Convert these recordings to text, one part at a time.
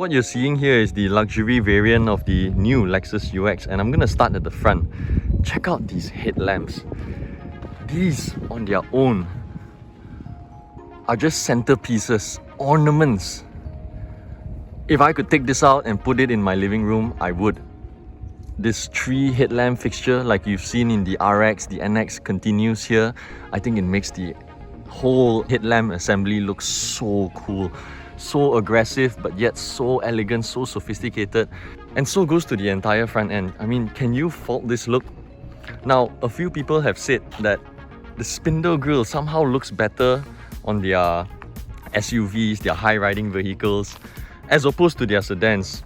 What you're seeing here is the luxury variant of the new Lexus UX, and I'm gonna start at the front. Check out these headlamps. These on their own are just centerpieces, ornaments. If I could take this out and put it in my living room, I would. This tree headlamp fixture, like you've seen in the RX, the NX continues here. I think it makes the whole headlamp assembly look so cool. So aggressive, but yet so elegant, so sophisticated. And so goes to the entire front end. I mean, can you fault this look? Now, a few people have said that the spindle grille somehow looks better on their SUVs, their high-riding vehicles, as opposed to their sedans.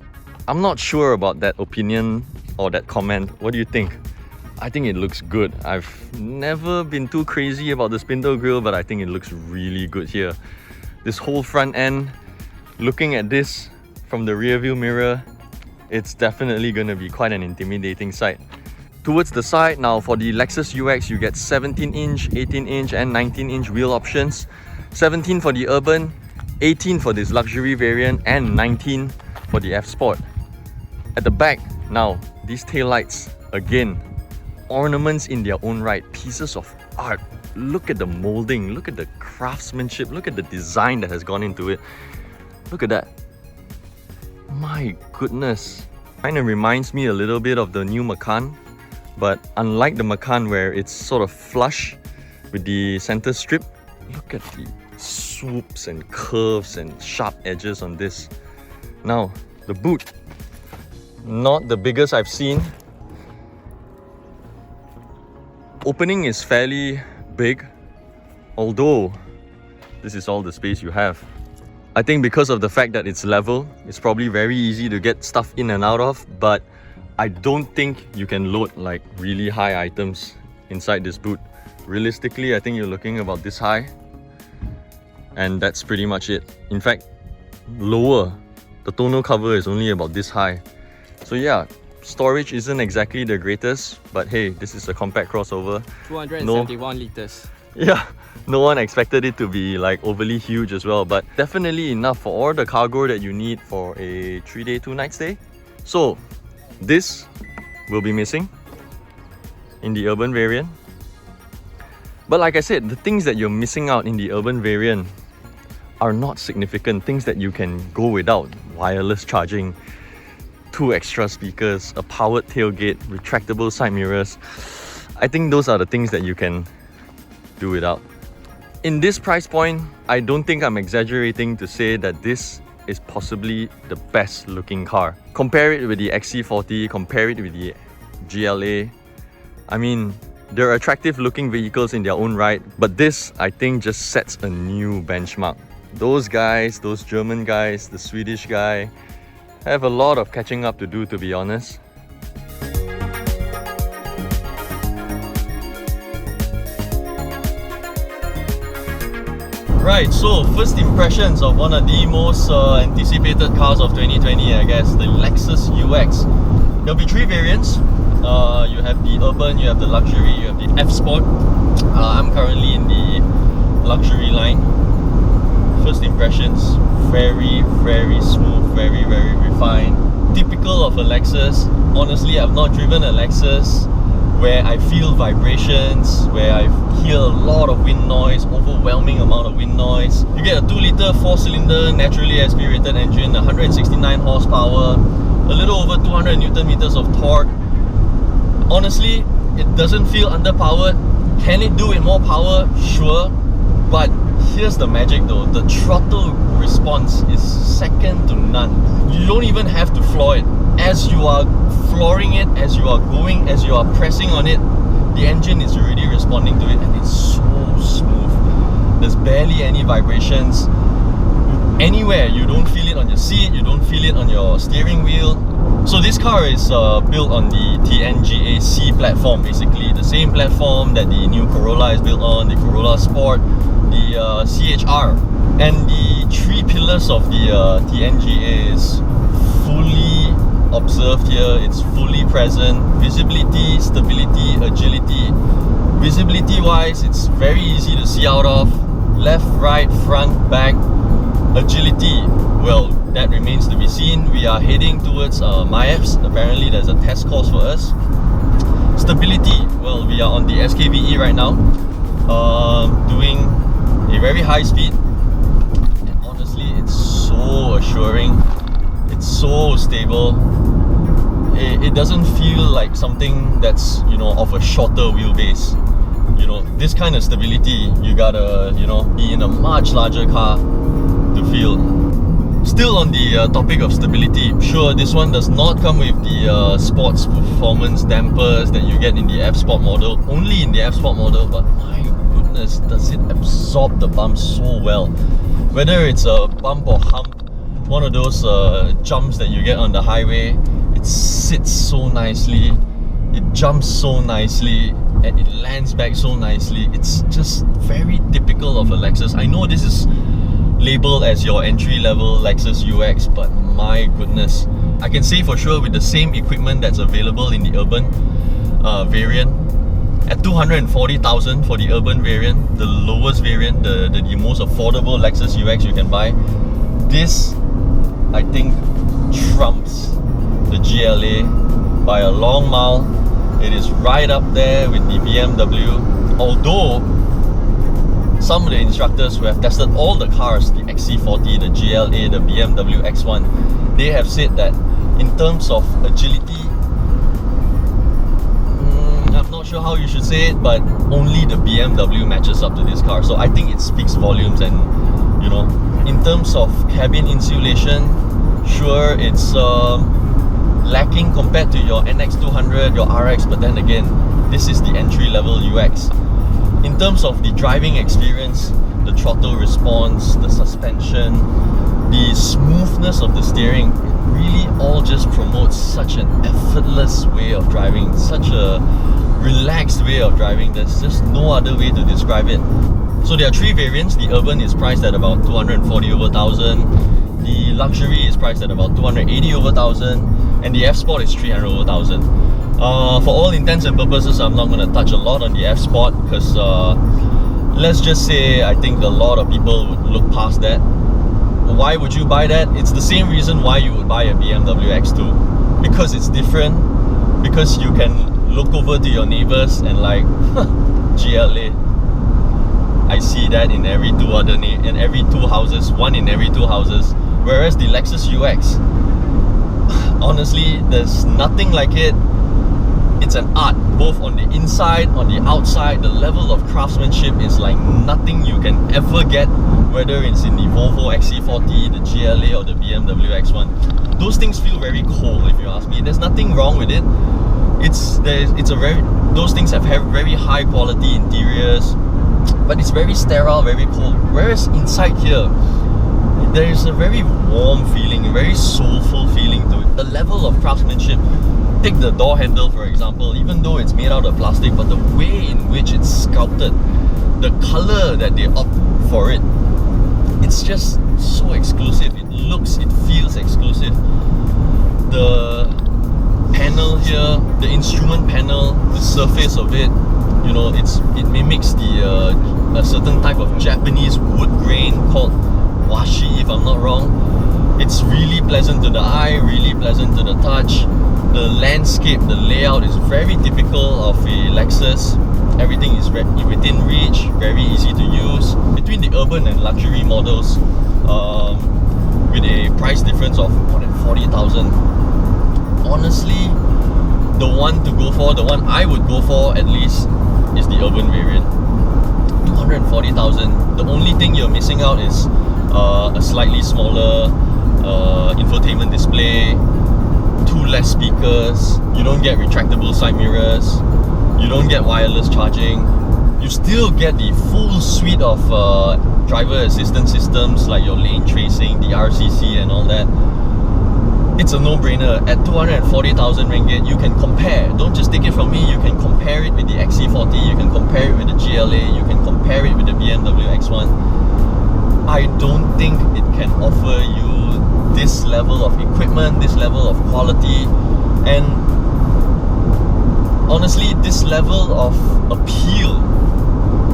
I'm not sure about that opinion or that comment. What do you think? I think it looks good. I've never been too crazy about the spindle grille, but I think it looks really good here. This whole front end, looking at this from the rear view mirror, it's definitely going to be quite an intimidating sight. Towards the side, now for the Lexus UX, you get 17-inch, 18-inch and 19-inch wheel options. 17 for the Urban, 18 for this luxury variant and 19 for the F-Sport. At the back, now, these taillights, again, ornaments in their own right, pieces of art. Look at the molding, look at the craftsmanship, look at the design that has gone into it. Look at that. My goodness. Kind of reminds me a little bit of the new Macan, but unlike the Macan where it's sort of flush with the center strip, look at the swoops and curves and sharp edges on this. Now, the boot. Not the biggest I've seen. Opening is fairly big, although this is all the space you have. I think because of the fact that it's level, it's probably very easy to get stuff in and out of, but I don't think you can load like really high items inside this boot. Realistically, I think you're looking about this high, and that's pretty much it. In fact, lower. The tonneau cover is only about this high. So yeah, storage isn't exactly the greatest, but hey, this is a compact crossover. 271 liters. Yeah, no one expected it to be like overly huge as well, but definitely enough for all the cargo that you need for a 3-day, 2-night stay. So this will be missing in the Urban variant. But like I said, the things that you're missing out in the Urban variant are not significant. Things that you can go without: wireless charging, 2 extra speakers, a powered tailgate, retractable side mirrors. I think those are the things that you can do without. In this price point, I don't think I'm exaggerating to say that this is possibly the best looking car. Compare it with the XC40, compare it with the GLA. I mean, they're attractive looking vehicles in their own right, but this, I think, just sets a new benchmark. Those guys, those German guys, the Swedish guy, have a lot of catching up to do, to be honest. Right, so first impressions of one of the most anticipated cars of 2020, I guess, the Lexus UX. There'll be 3 variants. You have the Urban, you have the Luxury, you have the F-Sport. I'm currently in the Luxury line. First impressions, very, very smooth, very, very refined. Typical of a Lexus. Honestly, I've not driven a Lexus where I feel vibrations, where I hear a lot of wind noise, overwhelming amount of wind noise. You get a 2-litre 4-cylinder naturally aspirated engine, 169 horsepower, a little over 200 Newton meters of torque. Honestly, it doesn't feel underpowered. Can it do with more power? Sure. But here's the magic though, the throttle response is second to none. You don't even have to floor it. As you are flooring it, as you are going, as you are pressing on it, the engine is already responding to it, and it's so smooth. There's barely any vibrations anywhere. You don't feel it on your seat, you don't feel it on your steering wheel. So this car is built on the TNGA C platform, basically the same platform that the new Corolla is built on, the Corolla Sport, the CHR. And the 3 pillars of the TNGA is fully observed here, it's fully present. Visibility, stability, agility. Visibility wise, it's very easy to see out of. Left, right, front, back. Agility, well, that remains to be seen. We are heading towards MIAPS. Apparently there's a test course for us. Stability, well, we are on the SKVE right now, doing a very high speed, and honestly it's so assuring, it's so stable. It doesn't feel like something that's, you know, of a shorter wheelbase. You know, this kind of stability you gotta, you know, be in a much larger car to feel. Still on the topic of stability, sure, this one does not come with the sports performance dampers that you get in the F-Sport model, only in the F-Sport model, but my goodness, does it absorb the bumps so well. Whether it's a bump or hump, one of those jumps that you get on the highway, it sits so nicely, it jumps so nicely, and it lands back so nicely. It's just very typical of a Lexus. I know this is labeled as your entry-level Lexus UX, but my goodness, I can say for sure with the same equipment that's available in the urban variant, at 240,000 for the urban variant, the lowest variant, the most affordable Lexus UX you can buy, this, I think, trumps the GLA by a long mile. It is right up there with the BMW, although some of the instructors who have tested all the cars, the XC40, the GLA, the BMW X1, they have said that in terms of agility, I'm not sure how you should say it, but only the BMW matches up to this car. So I think it speaks volumes. And you know, in terms of cabin insulation, sure, it's lacking compared to your NX200, your RX, but then again, this is the entry-level UX. In terms of the driving experience, the throttle response, the suspension, the smoothness of the steering, it really all just promotes such an effortless way of driving, such a relaxed way of driving. There's just no other way to describe it. So there are three variants. The urban is priced at about 240 over 1,000. The luxury is priced at about 280 over 1,000. And the F-Sport is 300 over 1,000. For all intents and purposes, I'm not going to touch a lot on the F-Sport because let's just say I think a lot of people would look past that. Why would you buy that? It's the same reason why you would buy a BMW X2, because it's different, because you can look over to your neighbors and like, GLA, I see that in every two houses, one in every two houses. Whereas the Lexus UX, honestly, there's nothing like it. It's an art, both on the inside, on the outside. The level of craftsmanship is like nothing you can ever get, whether it's in the Volvo XC40, the GLA, or the BMW X1. Those things feel very cold, if you ask me. There's nothing wrong with it. Those things have very high quality interiors, but it's very sterile, very cold. Whereas inside here, there is a very warm feeling, a very soulful feeling to it. The level of craftsmanship, take the door handle for example, even though it's made out of plastic, but the way in which it's sculpted, the color that they opt for it, it's just so exclusive. It looks, it feels exclusive. The panel here, the instrument panel, the surface of it, you know, it mimics a certain type of Japanese wood grain called washi, if I'm not wrong. It's really pleasant to the eye, really pleasant to the touch. The landscape, the layout is very typical of a Lexus. Everything is within reach, very easy to use. Between the urban and luxury models, with a price difference of more than 40,000, honestly, the one to go for, the one I would go for at least, is the urban variant. 240,000. The only thing you're missing out is a slightly smaller infotainment display, 2 less speakers, you don't get retractable side mirrors, you don't get wireless charging. You still get the full suite of driver assistance systems like your lane tracing, the RCC and all that. It's a no-brainer. At 240,000 ringgit, you can compare. Don't just take it from me, you can compare it with the XC40, you can compare it with the GLA, you can compare it with the BMW X1. I don't think it can offer you this level of equipment, this level of quality, and honestly, this level of appeal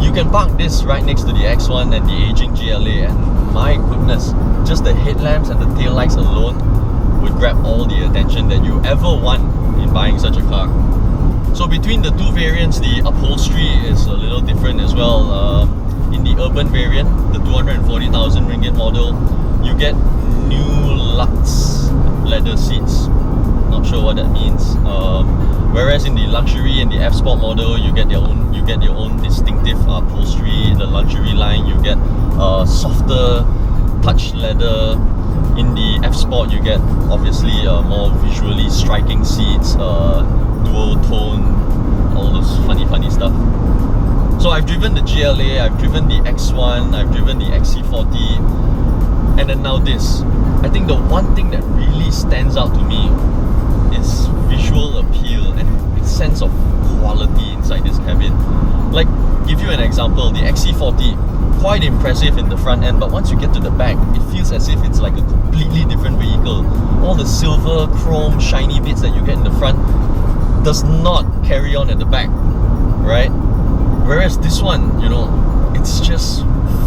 You can park this right next to the X1 and the aging GLA, and my goodness, just the headlamps and the taillights alone would grab all the attention that you ever want in buying such a car. So between the two variants, the upholstery is a little different as well. In the urban variant, the 240,000 ringgit model, you get new Lux leather seats. Not sure what that means. Whereas in the luxury and the F Sport model, you get your own distinctive upholstery. In the luxury line, you get softer touch leather. In the F Sport, you get obviously more visually striking seats, dual tone, all those funny stuff. So I've driven the GLA, I've driven the X1, I've driven the XC40, and then now this. I think the one thing that really stands out to me is visual appeal and its sense of quality inside this cabin. Like, give you an example, the XC40, quite impressive in the front end, but once you get to the back, it feels as if it's like a completely different vehicle. All the silver, chrome, shiny bits that you get in the front does not carry on at the back, right? Whereas this one, you know, it's just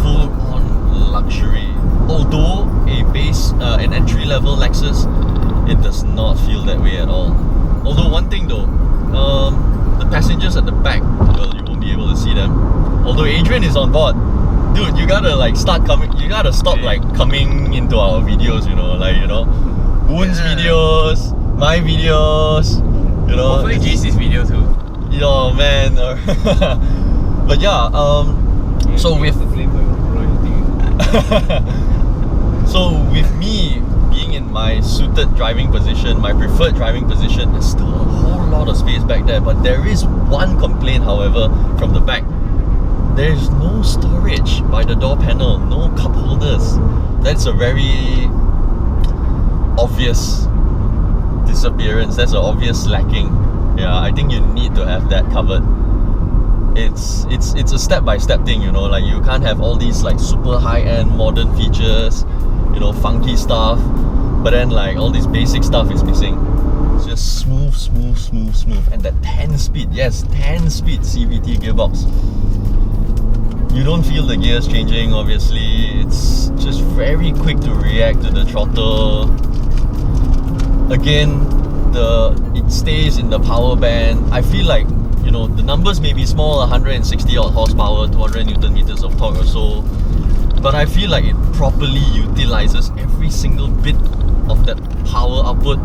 full-on luxury. Although an entry-level Lexus, it does not feel that way at all. Although one thing though, the passengers at the back, well, you won't be able to see them. Although Adrian is on board, dude, you gotta like stop like coming into our videos, you know, like, you know, Woon's videos, my videos, you know. Hopefully G's video too. Oh man. But yeah, so with so with me being in my suited driving position, my preferred driving position, there's still a whole lot of space back there. But there is one complaint, however, from the back. There's no storage by the door panel, no cup holders. That's a very obvious disappearance. That's an obvious lacking. Yeah, I think you need to have that covered. It's a step-by-step thing, you know, like you can't have all these like super high-end modern features, you know, funky stuff, but then like all this basic stuff is missing. It's just smooth. And that 10-speed, yes, 10-speed CVT gearbox. You don't feel the gears changing, obviously. It's just very quick to react to the throttle. Again, it stays in the power band. I feel like, you know, the numbers may be small, 160 odd horsepower, 200 Newton meters of torque or so, but I feel like it properly utilizes every single bit of that power output.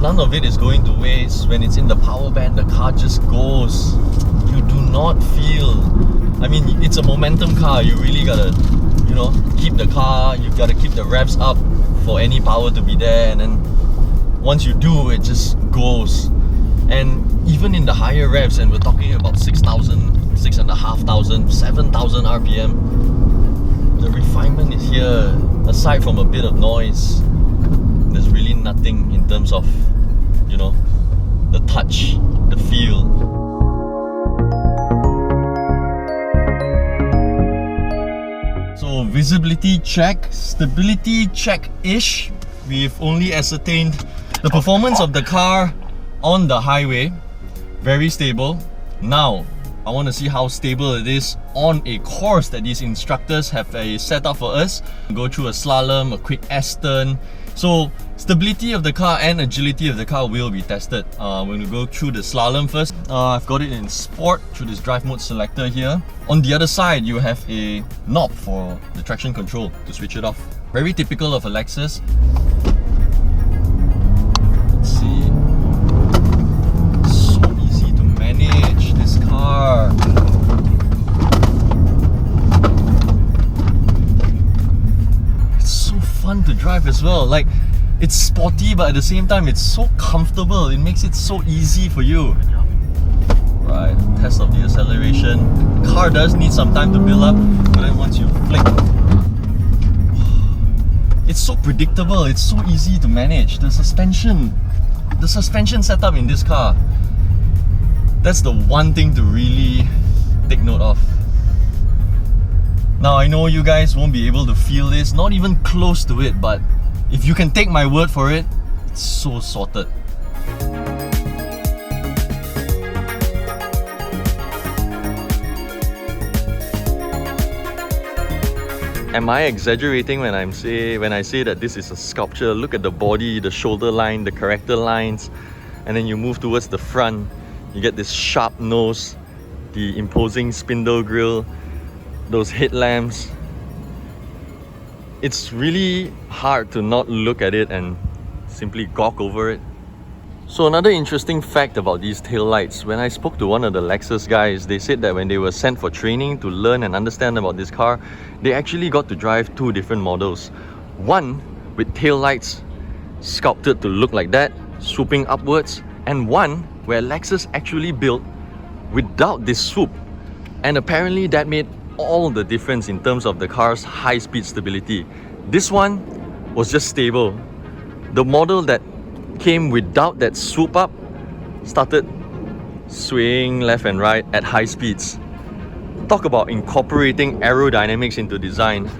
None of it is going to waste. When it's in the power band, the car just goes. You do not feel, I mean, it's a momentum car. You really gotta, you know, keep the car, you gotta keep the revs up for any power to be there, and then once you do, it just goes. And even in the higher revs, and we're talking about 6,000, 6,500, 7,000 RPM, the refinement is here. Aside from a bit of noise, there's really nothing in terms of, you know, the touch, the feel. So visibility check, stability check-ish. We've only ascertained the performance of the car on the highway. Very stable. Now, I want to see how stable it is on a course that these instructors have set up for us. Go through a slalom, a quick S-turn. So, stability of the car and agility of the car will be tested. When we go through the slalom first, I've got it in sport through this drive mode selector here. On the other side, you have a knob for the traction control to switch it off. Very typical of a Lexus. Let's see. So easy to manage this car. It's so fun to drive as well. Like, it's sporty, but at the same time, it's so comfortable. It makes it so easy for you. Right, test of the acceleration. The car does need some time to build up, but then once you flick, it's so predictable, it's so easy to manage. The suspension setup in this car, that's the one thing to really take note of. Now, I know you guys won't be able to feel this, not even close to it, but if you can take my word for it, it's so sorted. Am I exaggerating when I say that this is a sculpture? Look at the body, the shoulder line, the character lines, and then you move towards the front. You get this sharp nose, the imposing spindle grille, those headlamps. It's really hard to not look at it and simply gawk over it. So another interesting fact about these taillights, when I spoke to one of the Lexus guys, they said that when they were sent for training to learn and understand about this car, they actually got to drive two different models. One with taillights sculpted to look like that, swooping upwards, and one where Lexus actually built without this swoop. And apparently that made all the difference in terms of the car's high-speed stability. This one was just stable. The model that came without that swoop up started swaying left and right at high speeds. Talk about incorporating aerodynamics into design.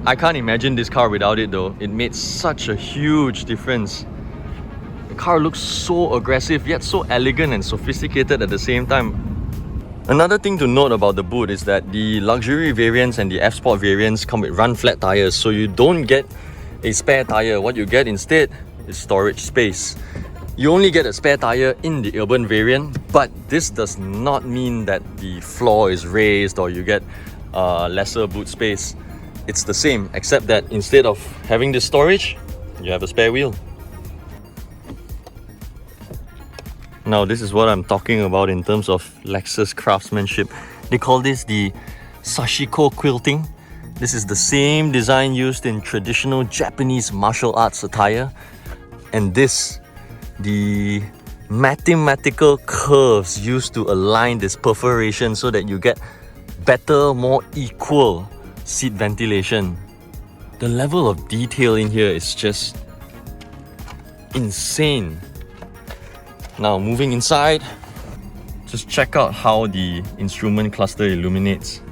I can't imagine this car without it though. It made such a huge difference. The car looks so aggressive yet so elegant and sophisticated at the same time. Another thing to note about the boot is that the luxury variants and the F-Sport variants come with run flat tyres, so you don't get a spare tyre. What you get instead is storage space. You only get a spare tyre in the urban variant, but this does not mean that the floor is raised or you get lesser boot space. It's the same, except that instead of having this storage, you have a spare wheel. Now this is what I'm talking about in terms of Lexus craftsmanship. They call this the sashiko quilting. This is the same design used in traditional Japanese martial arts attire. And this, the mathematical curves used to align this perforation so that you get better, more equal seat ventilation. The level of detail in here is just insane. Now moving inside, just check out how the instrument cluster illuminates.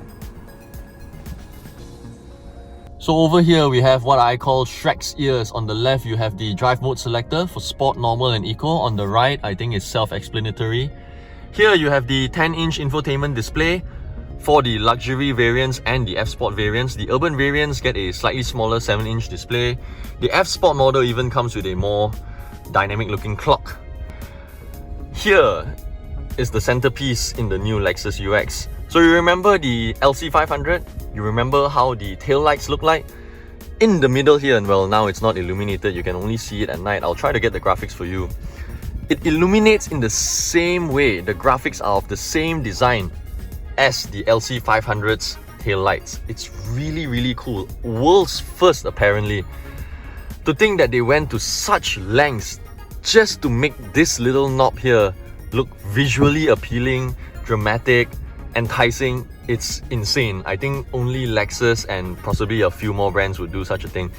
So over here we have what I call Shrek's ears. On the left you have the drive mode selector for sport, normal and eco. On the right I think it's self-explanatory. Here you have the 10-inch infotainment display for the luxury variants and the F-Sport variants. The urban variants get a slightly smaller 7-inch display. The F-Sport model even comes with a more dynamic looking clock. Here is the centerpiece in the new Lexus UX. So you remember the LC500? You remember how the taillights look like? In the middle here, and well, now it's not illuminated, you can only see it at night. I'll try to get the graphics for you. It illuminates in the same way. The graphics are of the same design as the LC500's taillights. It's really, really cool. World's first, apparently. To think that they went to such lengths just to make this little knob here look visually appealing, dramatic, enticing, it's insane. I think only Lexus and possibly a few more brands would do such a thing.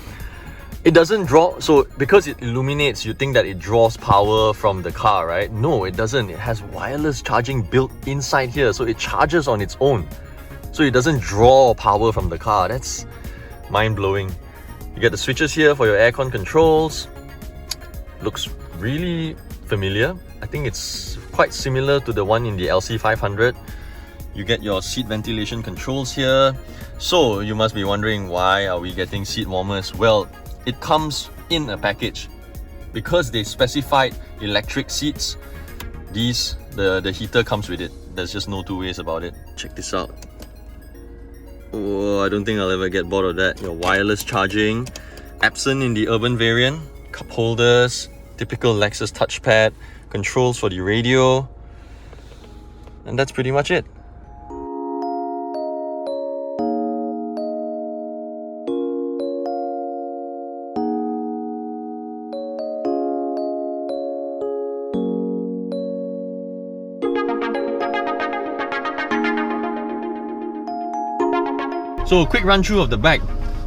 It doesn't draw, so because it illuminates, you think that it draws power from the car, right? No, it doesn't. It has wireless charging built inside here, so it charges on its own. So it doesn't draw power from the car. That's mind-blowing. You get the switches here for your aircon controls. Looks really familiar. I think it's quite similar to the one in the LC500. You get your seat ventilation controls here. So you must be wondering, why are we getting seat warmers? Well, it comes in a package. Because they specified electric seats, the heater comes with it. There's just no two ways about it. Check this out. Oh, I don't think I'll ever get bored of that. Your wireless charging, absent in the urban variant. Cup holders, typical Lexus touchpad, controls for the radio, and that's pretty much it. So quick run through of the back.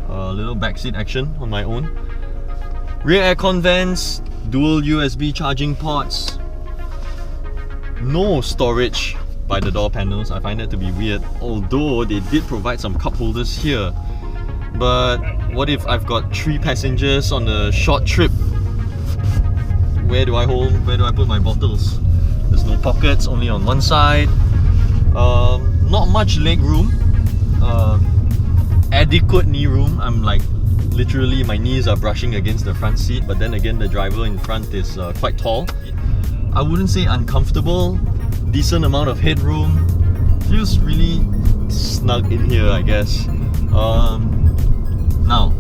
A little backseat action on my own. Rear aircon vents, dual USB charging ports. No storage by the door panels. I find that to be weird, although they did provide some cup holders here. But what if I've got 3 passengers on a short trip? Where do I put my bottles? There's no pockets, only on one side. Not much leg room. adequate knee room. I'm like, literally my knees are brushing against the front seat, but then again the driver in front is quite tall. I wouldn't say uncomfortable, decent amount of headroom, feels really snug in here, I guess. Now,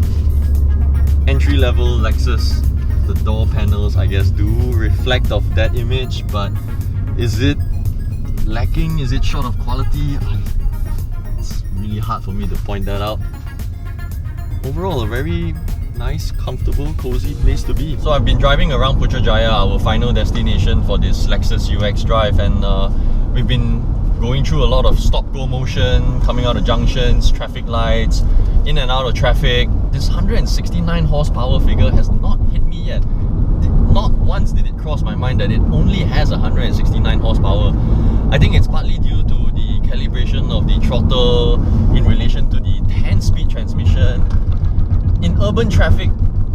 entry-level Lexus, the door panels I guess do reflect of that image, but is it lacking? Is it short of quality? It's really hard for me to point that out. Overall, a very nice, comfortable, cozy place to be. So I've been driving around Putrajaya, our final destination for this Lexus UX drive, and we've been going through a lot of stop-go motion, coming out of junctions, traffic lights, in and out of traffic. This 169 horsepower figure has not hit me yet. Not once did it cross my mind that it only has 169 horsepower. I think it's partly due to the calibration of the throttle in relation to the 10-speed transmission. In urban traffic,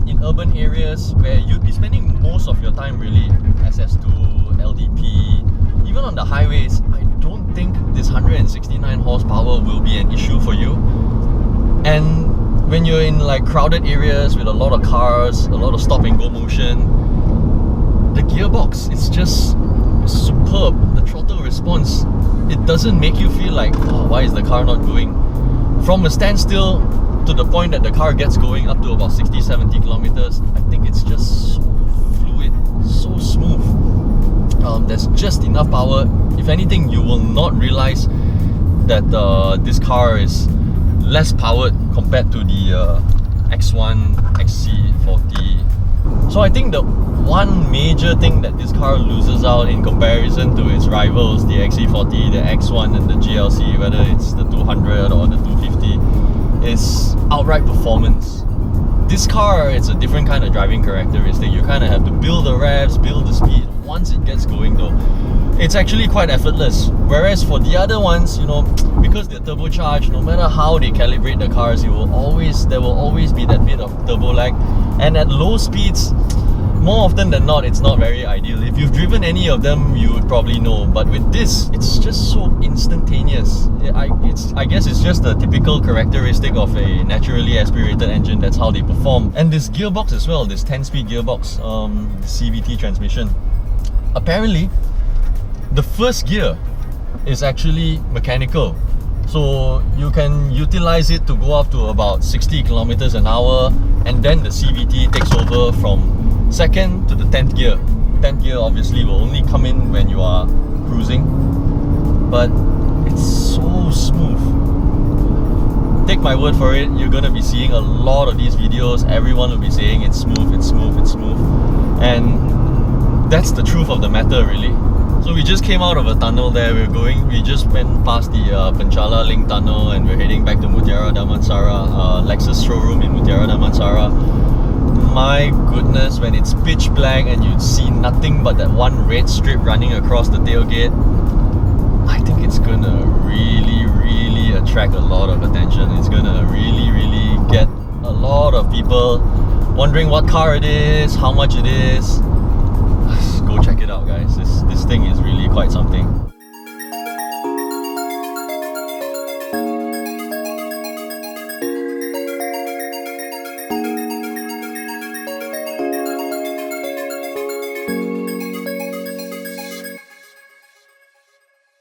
in urban areas where you'd be spending most of your time really, SS2, LDP, even on the highways, I don't think this 169 horsepower will be an issue for you. And when you're in like crowded areas with a lot of cars, a lot of stop and go motion, the gearbox, it's just superb. The throttle response, it doesn't make you feel like, oh, why is the car not going? From a standstill to the point that the car gets going up to about 60-70 kilometers, I think it's just so fluid, so smooth. There's just enough power. If anything, you will not realize that this car is less powered compared to the X1, XC40. So I think the one major thing that this car loses out in comparison to its rivals, the XC40, the X1 and the GLC, whether it's the 200 or the 250, is outright performance. This car, it's a different kind of driving characteristic. You kind of have to build the revs, build the speed. Once it gets going though, it's actually quite effortless. Whereas for the other ones, you know, because they're turbocharged, no matter how they calibrate the cars, there will always be that bit of turbo lag. And at low speeds, more often than not, it's not very ideal. If you've driven any of them, you would probably know. But with this, it's just so instantaneous. I guess it's just a typical characteristic of a naturally aspirated engine. That's how they perform. And this gearbox as well, this 10-speed gearbox, CVT transmission. Apparently, the first gear is actually mechanical. So you can utilize it to go up to about 60 kilometers an hour, and then the CVT takes over from 2nd to the 10th gear. 10th gear obviously will only come in when you are cruising, but it's so smooth. Take my word for it, you're gonna be seeing a lot of these videos. Everyone will be saying it's smooth, it's smooth, it's smooth. And that's the truth of the matter really. So we just came out of a tunnel there. We just went past the Penchala Link tunnel, and we're heading back to Mutiara Damansara, Lexus showroom in Mutiara Damansara. My goodness, when it's pitch black and you see nothing but that one red strip running across the tailgate, I think it's gonna really attract a lot of attention. It's gonna really get a lot of people wondering what car it is, how much it is. Go check it out guys, this thing is really quite something.